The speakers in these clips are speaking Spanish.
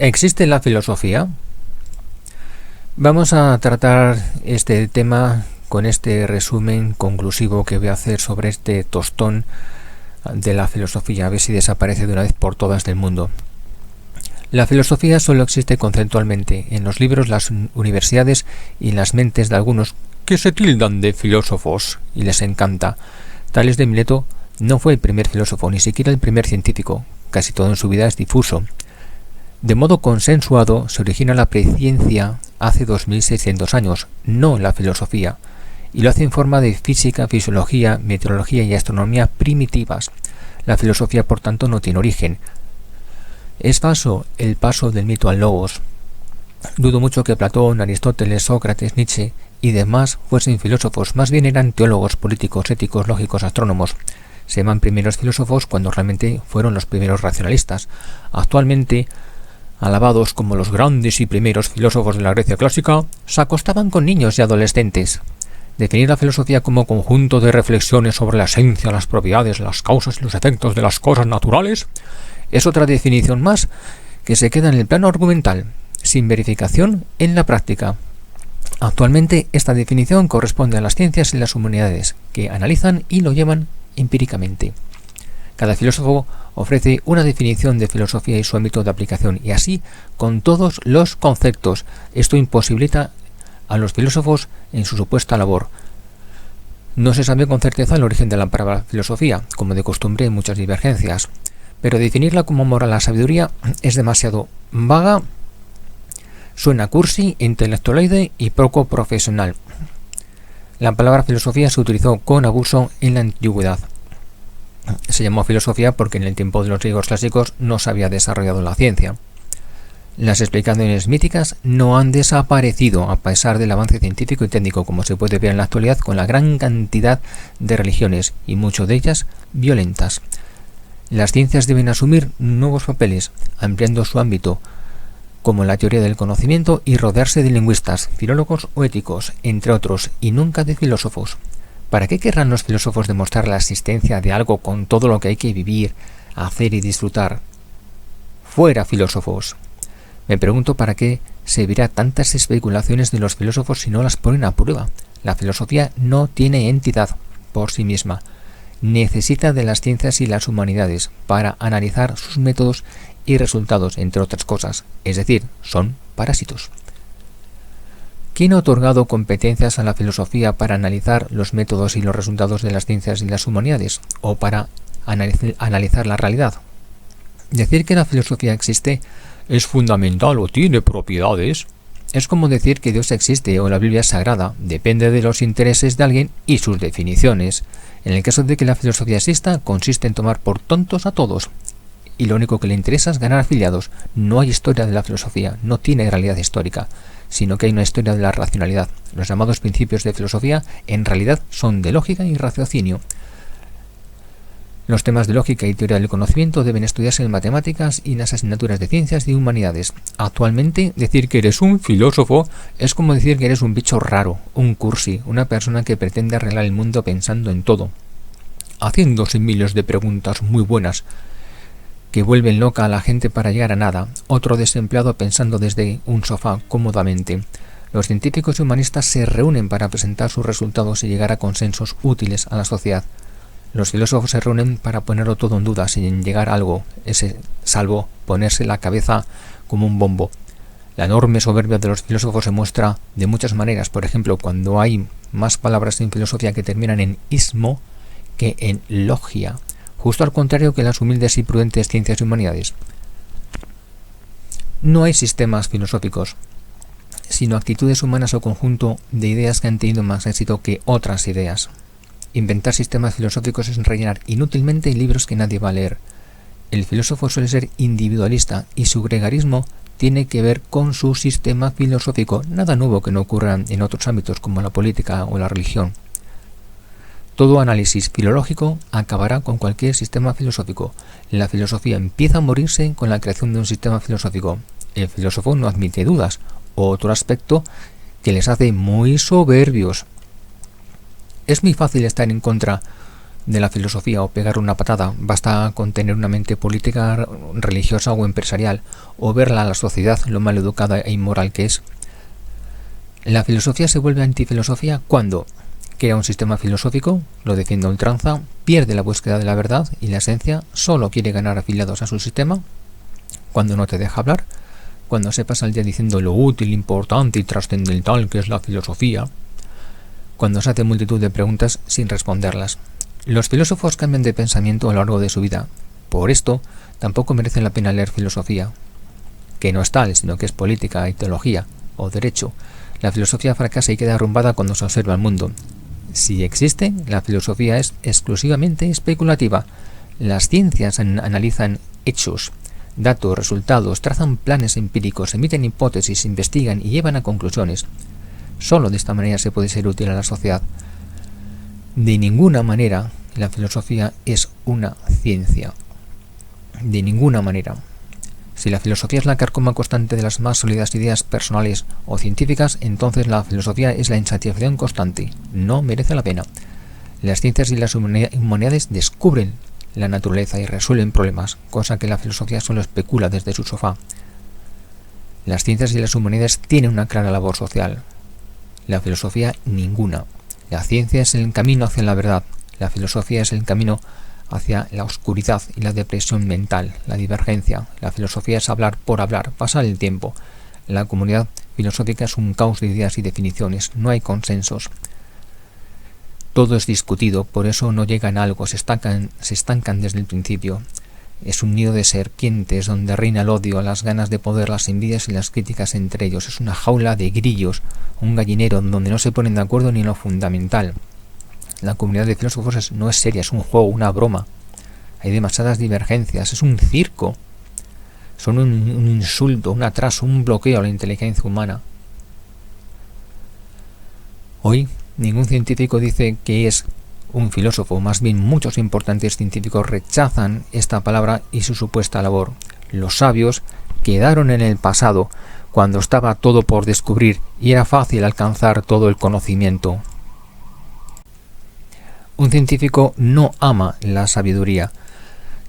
¿Existe la filosofía? Vamos a tratar este tema con este resumen conclusivo que voy a hacer sobre este tostón de la filosofía, a ver si desaparece de una vez por todas del mundo. La filosofía solo existe conceptualmente en los libros, las universidades y en las mentes de algunos que se tildan de filósofos y les encanta. Tales de Mileto no fue el primer filósofo, ni siquiera el primer científico. Casi todo en su vida es difuso. De modo consensuado se origina la preciencia hace 2600 años, no la filosofía, y lo hace en forma de física, fisiología, meteorología y astronomía primitivas. La filosofía, por tanto, no tiene origen. Es falso el paso del mito al logos. Dudo mucho que Platón, Aristóteles, Sócrates, Nietzsche y demás fuesen filósofos, más bien eran teólogos, políticos, éticos, lógicos, astrónomos. Se llaman primeros filósofos cuando realmente fueron los primeros racionalistas. Actualmente, alabados como los grandes y primeros filósofos de la Grecia clásica, se acostaban con niños y adolescentes. Definir la filosofía como conjunto de reflexiones sobre la esencia, las propiedades, las causas y los efectos de las cosas naturales es otra definición más que se queda en el plano argumental, sin verificación en la práctica. Actualmente esta definición corresponde a las ciencias y las humanidades, que analizan y lo llevan empíricamente. Cada filósofo ofrece una definición de filosofía y su ámbito de aplicación, y así con todos los conceptos. Esto imposibilita a los filósofos en su supuesta labor. No se sabe con certeza el origen de la palabra filosofía, como de costumbre hay muchas divergencias, pero definirla como moral a sabiduría es demasiado vaga, suena cursi, intelectualoide y poco profesional. La palabra filosofía se utilizó con abuso en la antigüedad. Se llamó filosofía porque en el tiempo de los griegos clásicos no se había desarrollado la ciencia. Las explicaciones míticas no han desaparecido a pesar del avance científico y técnico, como se puede ver en la actualidad con la gran cantidad de religiones, y muchas de ellas violentas. Las ciencias deben asumir nuevos papeles, ampliando su ámbito, como la teoría del conocimiento, y rodearse de lingüistas, filólogos o éticos, entre otros, y nunca de filósofos. ¿Para qué querrán los filósofos demostrar la existencia de algo con todo lo que hay que vivir, hacer y disfrutar? ¡Fuera filósofos! Me pregunto para qué servirá tantas especulaciones de los filósofos si no las ponen a prueba. La filosofía no tiene entidad por sí misma. Necesita de las ciencias y las humanidades para analizar sus métodos y resultados, entre otras cosas. Es decir, son parásitos. ¿Quién ha otorgado competencias a la filosofía para analizar los métodos y los resultados de las ciencias y las humanidades? ¿O para analizar la realidad? Decir que la filosofía existe es fundamental o tiene propiedades. Es como decir que Dios existe o la Biblia es sagrada. Depende de los intereses de alguien y sus definiciones. En el caso de que la filosofía exista, consiste en tomar por tontos a todos. Y lo único que le interesa es ganar afiliados. No hay historia de la filosofía, no tiene realidad histórica, sino que hay una historia de la racionalidad. Los llamados principios de filosofía en realidad son de lógica y raciocinio. Los temas de lógica y teoría del conocimiento deben estudiarse en matemáticas y en las asignaturas de ciencias y humanidades. Actualmente, decir que eres un filósofo es como decir que eres un bicho raro, un cursi, una persona que pretende arreglar el mundo pensando en todo, haciéndose miles de preguntas muy buenas que vuelven loca a la gente para llegar a nada, otro desempleado pensando desde un sofá cómodamente. Los científicos y humanistas se reúnen para presentar sus resultados y llegar a consensos útiles a la sociedad. Los filósofos se reúnen para ponerlo todo en duda sin llegar a algo, salvo ponerse la cabeza como un bombo. La enorme soberbia de los filósofos se muestra de muchas maneras, por ejemplo, cuando hay más palabras en filosofía que terminan en ismo que en logia, justo al contrario que las humildes y prudentes ciencias y humanidades. No hay sistemas filosóficos, sino actitudes humanas o conjunto de ideas que han tenido más éxito que otras ideas. Inventar sistemas filosóficos es rellenar inútilmente libros que nadie va a leer. El filósofo suele ser individualista y su gregarismo tiene que ver con su sistema filosófico, nada nuevo que no ocurra en otros ámbitos como la política o la religión. Todo análisis filológico acabará con cualquier sistema filosófico. La filosofía empieza a morirse con la creación de un sistema filosófico. El filósofo no admite dudas, otro aspecto que les hace muy soberbios. Es muy fácil estar en contra de la filosofía o pegar una patada, basta con tener una mente política, religiosa o empresarial, o verla a la sociedad lo mal educada e inmoral que es. La filosofía se vuelve antifilosofía cuando crea un sistema filosófico, lo defiende a ultranza, pierde la búsqueda de la verdad y la esencia, solo quiere ganar afiliados a su sistema, cuando no te deja hablar, cuando se pasa el día diciendo lo útil, importante y trascendental que es la filosofía, cuando se hace multitud de preguntas sin responderlas. Los filósofos cambian de pensamiento a lo largo de su vida. Por esto, tampoco merece la pena leer filosofía, que no es tal, sino que es política y teología, o derecho. La filosofía fracasa y queda arrumbada cuando se observa el mundo. Si existe, la filosofía es exclusivamente especulativa. Las ciencias analizan hechos, datos, resultados, trazan planes empíricos, emiten hipótesis, investigan y llevan a conclusiones. Solo de esta manera se puede ser útil a la sociedad. De ninguna manera la filosofía es una ciencia. De ninguna manera. Si la filosofía es la carcoma constante de las más sólidas ideas personales o científicas, entonces la filosofía es la insatisfacción constante. No merece la pena. Las ciencias y las humanidades descubren la naturaleza y resuelven problemas, cosa que la filosofía solo especula desde su sofá. Las ciencias y las humanidades tienen una clara labor social. La filosofía ninguna. La ciencia es el camino hacia la verdad. La filosofía es el camino hacia la oscuridad y la depresión mental, la divergencia. La filosofía es hablar por hablar, pasar el tiempo. La comunidad filosófica es un caos de ideas y definiciones, no hay consensos. Todo es discutido, por eso no llegan a algo, se estancan desde el principio. Es un nido de serpientes donde reina el odio, las ganas de poder, las envidias y las críticas entre ellos. Es una jaula de grillos, un gallinero donde no se ponen de acuerdo ni en lo fundamental. La comunidad de filósofos no es seria, es un juego, una broma. Hay demasiadas divergencias, es un circo. Son un insulto, un atraso, un bloqueo a la inteligencia humana. Hoy, ningún científico dice que es un filósofo, más bien muchos importantes científicos rechazan esta palabra y su supuesta labor. Los sabios quedaron en el pasado, cuando estaba todo por descubrir y era fácil alcanzar todo el conocimiento. Un científico no ama la sabiduría.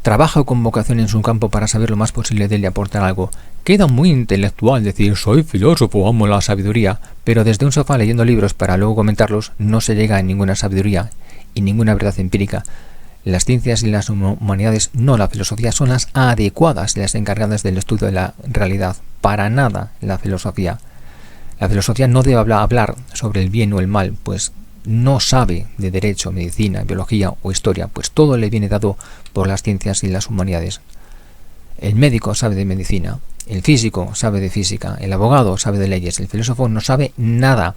Trabaja con vocación en su campo para saber lo más posible de él y aportar algo. Queda muy intelectual decir soy filósofo, amo la sabiduría, pero desde un sofá leyendo libros para luego comentarlos no se llega a ninguna sabiduría y ninguna verdad empírica. Las ciencias y las humanidades, no la filosofía, son las adecuadas y las encargadas del estudio de la realidad. Para nada la filosofía. La filosofía no debe hablar sobre el bien o el mal, pues no sabe de derecho, medicina, biología o historia, pues todo le viene dado por las ciencias y las humanidades. El médico sabe de medicina, el físico sabe de física, el abogado sabe de leyes, el filósofo no sabe nada.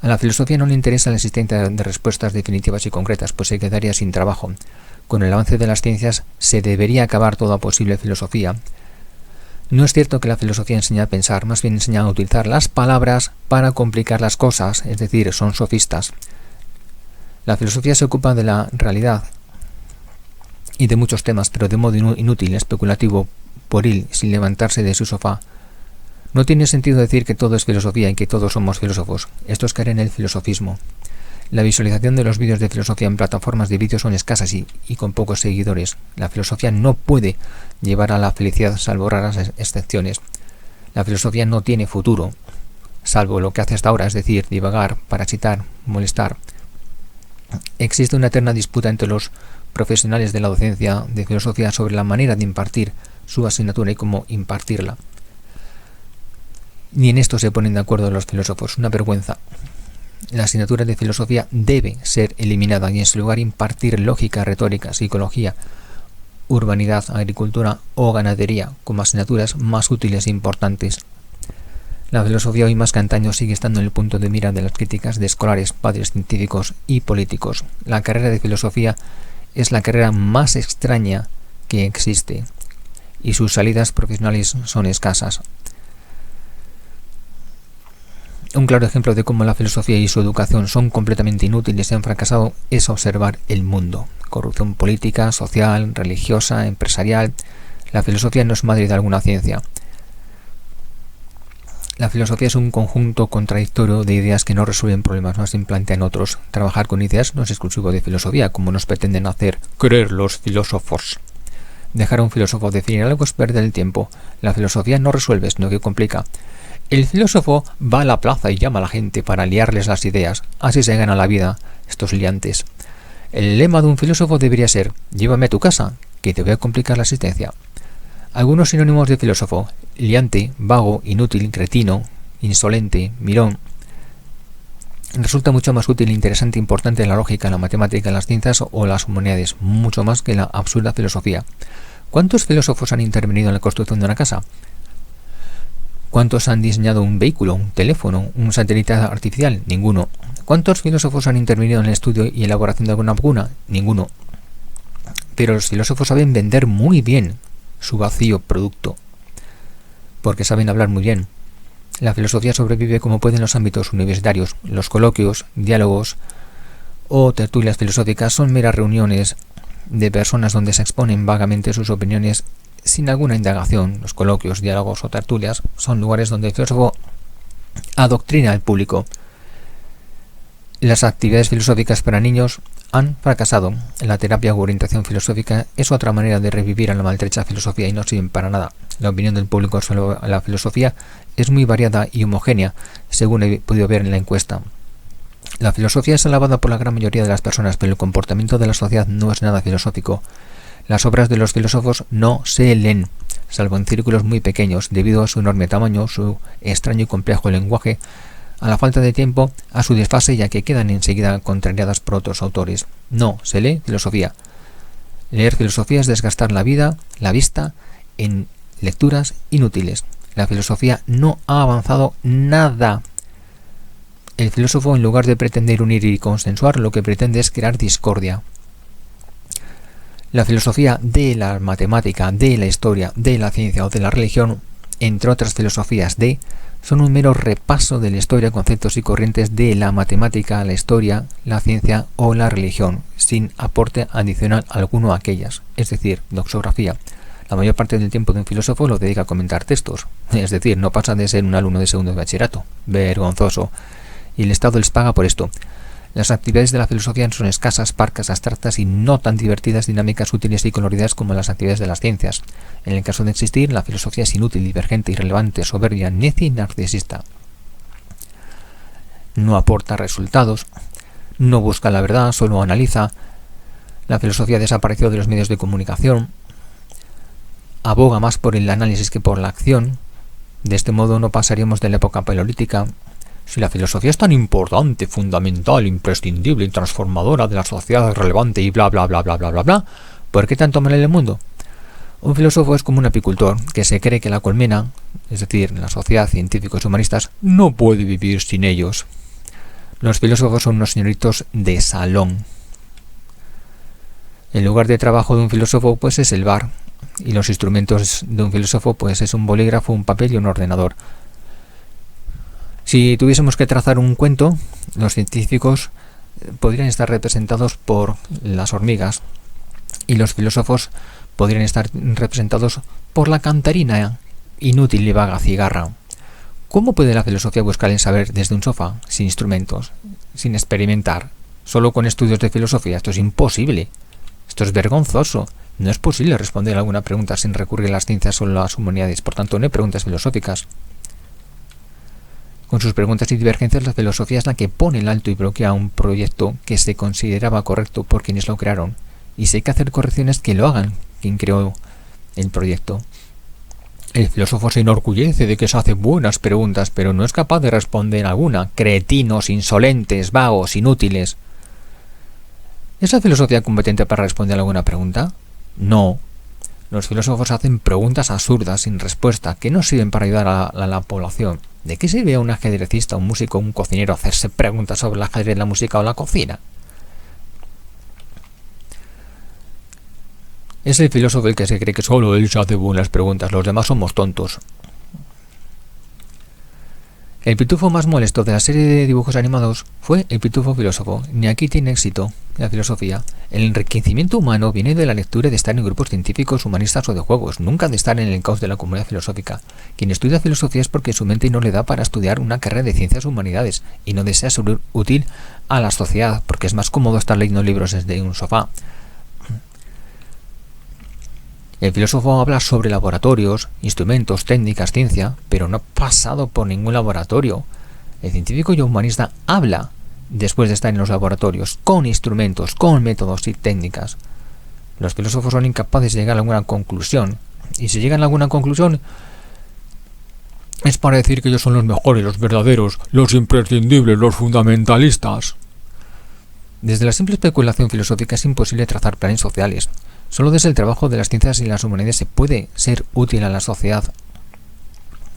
A la filosofía no le interesa la existencia de respuestas definitivas y concretas, pues se quedaría sin trabajo. Con el avance de las ciencias se debería acabar toda posible filosofía. No es cierto que la filosofía enseña a pensar, más bien enseña a utilizar las palabras para complicar las cosas, es decir, son sofistas. La filosofía se ocupa de la realidad y de muchos temas, pero de modo inútil, especulativo, pueril, sin levantarse de su sofá. No tiene sentido decir que todo es filosofía y que todos somos filósofos. Esto es caer en el filosofismo. La visualización de los vídeos de filosofía en plataformas de vídeos son escasas y con pocos seguidores. La filosofía no puede llevar a la felicidad salvo raras excepciones. La filosofía no tiene futuro, salvo lo que hace hasta ahora, es decir, divagar, parasitar, molestar. Existe una eterna disputa entre los profesionales de la docencia de filosofía sobre la manera de impartir su asignatura y cómo impartirla. Ni en esto se ponen de acuerdo los filósofos, una vergüenza. La asignatura de filosofía debe ser eliminada y en su lugar impartir lógica, retórica, psicología, urbanidad, agricultura o ganadería como asignaturas más útiles e importantes. La filosofía hoy más que antaño sigue estando en el punto de mira de las críticas de escolares, padres científicos y políticos. La carrera de filosofía es la carrera más extraña que existe y sus salidas profesionales son escasas. Un claro ejemplo de cómo la filosofía y su educación son completamente inútiles y han fracasado es observar el mundo. Corrupción política, social, religiosa, empresarial. La filosofía no es madre de alguna ciencia. La filosofía es un conjunto contradictorio de ideas que no resuelven problemas, más bien plantean otros. Trabajar con ideas no es exclusivo de filosofía, como nos pretenden hacer creer los filósofos. Dejar a un filósofo definir algo es perder el tiempo. La filosofía no resuelve, sino que complica. El filósofo va a la plaza y llama a la gente para liarles las ideas. Así se gana la vida, estos liantes. El lema de un filósofo debería ser: llévame a tu casa, que te voy a complicar la existencia. Algunos sinónimos de filósofo: liante, vago, inútil, cretino, insolente, mirón. Resulta mucho más útil, interesante e importante la lógica, la matemática, las ciencias o las humanidades, mucho más que la absurda filosofía. ¿Cuántos filósofos han intervenido en la construcción de una casa? ¿Cuántos han diseñado un vehículo, un teléfono, un satélite artificial? Ninguno. ¿Cuántos filósofos han intervenido en el estudio y elaboración de alguna vacuna? Ninguno. Pero los filósofos saben vender muy bien su vacío producto, porque saben hablar muy bien. La filosofía sobrevive como puede en los ámbitos universitarios. Los coloquios, diálogos o tertulias filosóficas son meras reuniones de personas donde se exponen vagamente sus opiniones sin alguna indagación. Los coloquios, diálogos o tertulias son lugares donde el filósofo adoctrina al público. Las actividades filosóficas para niños han fracasado. La terapia u orientación filosófica es otra manera de revivir a la maltrecha filosofía y no sirven para nada. La opinión del público sobre la filosofía es muy variada y homogénea, según he podido ver en la encuesta. La filosofía es alabada por la gran mayoría de las personas, pero el comportamiento de la sociedad no es nada filosófico. Las obras de los filósofos no se leen, salvo en círculos muy pequeños, debido a su enorme tamaño, su extraño y complejo lenguaje, a la falta de tiempo, a su desfase, ya que quedan enseguida contrariadas por otros autores. No se lee filosofía. Leer filosofía es desgastar la vista, en lecturas inútiles. La filosofía no ha avanzado nada. El filósofo, en lugar de pretender unir y consensuar, lo que pretende es crear discordia. La filosofía de la matemática, de la historia, de la ciencia o de la religión, entre otras filosofías son un mero repaso de la historia, conceptos y corrientes de la matemática, la historia, la ciencia o la religión, sin aporte adicional alguno a aquellas, es decir, doxografía. La mayor parte del tiempo de un filósofo lo dedica a comentar textos, es decir, no pasa de ser un alumno de segundo de bachillerato. Vergonzoso. Y el Estado les paga por esto. Las actividades de la filosofía son escasas, parcas, abstractas y no tan divertidas, dinámicas, útiles y coloridas como las actividades de las ciencias. En el caso de existir, la filosofía es inútil, divergente, irrelevante, soberbia, necia y narcisista. No aporta resultados, no busca la verdad, solo analiza. La filosofía desapareció de los medios de comunicación, aboga más por el análisis que por la acción. De este modo no pasaríamos de la época paleolítica. Si la filosofía es tan importante, fundamental, imprescindible y transformadora de la sociedad relevante y bla bla bla bla bla bla bla, ¿por qué tanto mal en el mundo? Un filósofo es como un apicultor que se cree que la colmena, es decir, la sociedad, científicos y humanistas, no puede vivir sin ellos. Los filósofos son unos señoritos de salón. El lugar de trabajo de un filósofo pues es el bar, y los instrumentos de un filósofo pues es un bolígrafo, un papel y un ordenador. Si tuviésemos que trazar un cuento, los científicos podrían estar representados por las hormigas y los filósofos podrían estar representados por la cantarina inútil y vaga cigarra. ¿Cómo puede la filosofía buscar el saber desde un sofá, sin instrumentos, sin experimentar, solo con estudios de filosofía? Esto es imposible. Esto es vergonzoso. No es posible responder a alguna pregunta sin recurrir a las ciencias o las humanidades. Por tanto, no hay preguntas filosóficas. Con sus preguntas y divergencias, la filosofía es la que pone el alto y bloquea un proyecto que se consideraba correcto por quienes lo crearon. Y si hay que hacer correcciones, que lo hagan quien creó el proyecto. El filósofo se enorgullece de que se hace buenas preguntas, pero no es capaz de responder alguna. Cretinos, insolentes, vagos, inútiles. ¿Es la filosofía competente para responder a alguna pregunta? No. Los filósofos hacen preguntas absurdas, sin respuesta, que no sirven para ayudar a la población. ¿De qué sirve a un ajedrecista, un músico, un cocinero hacerse preguntas sobre el ajedrez, la música o la cocina? Es el filósofo el que se cree que solo él se hace buenas preguntas, los demás somos tontos. El pitufo más molesto de la serie de dibujos animados fue el pitufo filósofo. Ni aquí tiene éxito la filosofía. El enriquecimiento humano viene de la lectura y de estar en grupos científicos, humanistas o de juegos, nunca de estar en el caos de la comunidad filosófica. Quien estudia filosofía es porque su mente no le da para estudiar una carrera de ciencias o humanidades y no desea ser útil a la sociedad, porque es más cómodo estar leyendo libros desde un sofá. El filósofo habla sobre laboratorios, instrumentos, técnicas, ciencia, pero no ha pasado por ningún laboratorio. El científico y humanista habla después de estar en los laboratorios, con instrumentos, con métodos y técnicas. Los filósofos son incapaces de llegar a alguna conclusión, y si llegan a alguna conclusión es para decir que ellos son los mejores, los verdaderos, los imprescindibles, los fundamentalistas. Desde la simple especulación filosófica es imposible trazar planes sociales. Solo desde el trabajo de las ciencias y las humanidades se puede ser útil a la sociedad.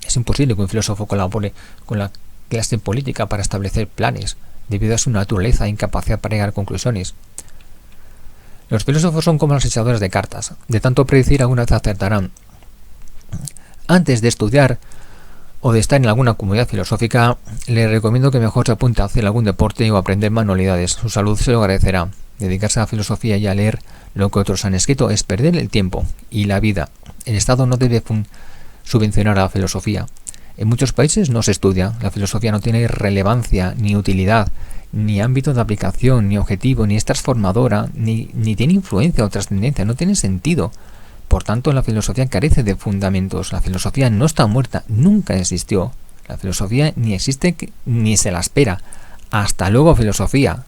Es imposible que un filósofo colabore con la clase política para establecer planes, debido a su naturaleza e incapacidad para llegar a conclusiones. Los filósofos son como los echadores de cartas, de tanto predecir alguna vez acertarán. Antes de estudiar o de estar en alguna comunidad filosófica, le recomiendo que mejor se apunte a hacer algún deporte o aprender manualidades. Su salud se lo agradecerá. Dedicarse a la filosofía y a leer lo que otros han escrito es perder el tiempo y la vida. El Estado no debe subvencionar a la filosofía. En muchos países no se estudia. La filosofía no tiene relevancia, ni utilidad, ni ámbito de aplicación, ni objetivo, ni es transformadora, ni tiene influencia o trascendencia. No tiene sentido. Por tanto, la filosofía carece de fundamentos. La filosofía no está muerta, nunca existió. La filosofía ni existe ni se la espera. Hasta luego, filosofía.